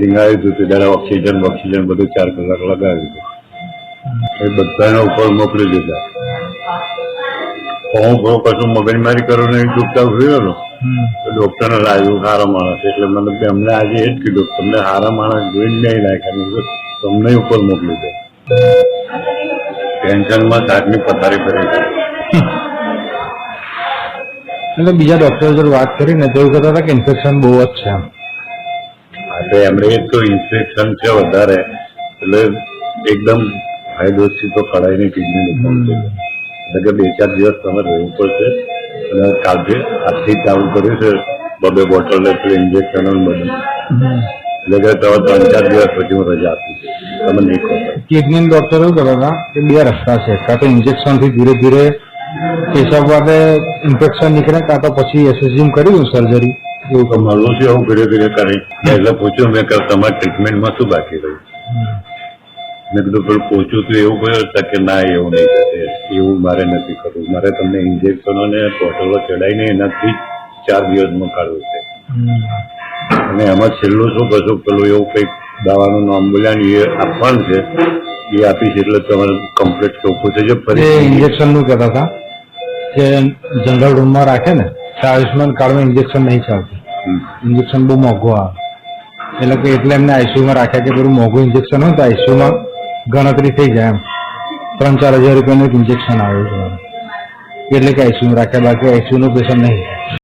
Setting આવ્યું હતું તે દાડા ઓક્સિજન બધું 4 કલાક લગાવ્યું હતું. એ બધાને ઉપર મોકલી દીધા. હું કશું મગજમારી કરું નહીં, દુખતા ફર્યો તો ડોક્ટરને લાવ્યું સારા માણસ, એટલે મને અમને આજે એ જ કીધું તમને સારા માણસ જોઈને નહીં નાખ્યા, તમને ઉપર મોકલી દે. ટેન્શનમાં સાતની પથારી ફરી ગઈ. એટલે બીજા ડોક્ટર જોડે વાત કરીને તો એવું કહેતા હતા કે ઇન્ફેક્શન બહુ જ છે. હા તો એમણે એ તો ઇન્ફેક્શન છે વધારે, એટલે એકદમ ફાયદોથી તો કઢાઈને ટ્રીટમેન્ટ એટલે કે 2-4 દિવસ તમારે રહેવું પડશે. અને કાલથી આજથી ચાલુ કર્યું છે 2 બોટલ ઇન્જેક્શન બધું, એટલે કે તમે 3-4 દિવસ પછી હું રજા આપીશ. તમે નહીં કહો. કિડની ડોક્ટર એવું કહેતા હતા કે 2 રસ્તા છે, કાં તો ઇન્જેક્શનથી ધીરે ધીરે પેશાબ માટે ઇન્ફેક્શન નીકળે, કાં તો પછી એસએસજી કર્યું સર્જરી. એવું તો મળવું છે, એવું ધીરે ધીરે કરી. એટલે પૂછ્યું મેં કે તમારા ટ્રીટમેન્ટમાં શું બાકી રહ્યું? મેં કીધું પેલું પૂછ્યું તો એવું કહ્યું હતા કે ના એવું નહીં થશે, એવું મારે નથી કરવું, મારે તમને ઇન્જેક્શનો ને બોટલો ચડાવીને એનાથી 4 દિવસમાં કાઢવું છે. અને એમાં છેલ્લું શું કશું પેલું એવું કંઈક દવાનું નામ બોલ્યા ને એ આપવાનું છે, એ આપીશ એટલે તમારે કમ્પ્લીટ ચોખ્ખું થઈ જાય. ફરી ઇન્જેક્શનનું કહેતા હતા કે જનરલ રૂમમાં રાખે ને તો આયુષ્માન કાર્ડમાં ઇન્જેક્શન નહીં ચાલતું, ઇન્જેક્શન બહુ મોંઘું આવે, એટલે એમને આઈસીયુમાં રાખ્યા કે પેલું મોંઘું ઇન્જેક્શન હોય તો આઈસીયુમાં ગણતરી થઈ જાય, એમ 3-4 હજાર રૂપિયાનું એક ઇન્જેક્શન આવ્યું છે, એટલે કે આઈસીયુમાં રાખ્યા, બાકી આઈસીયુનું પેશન્ટ નહીં.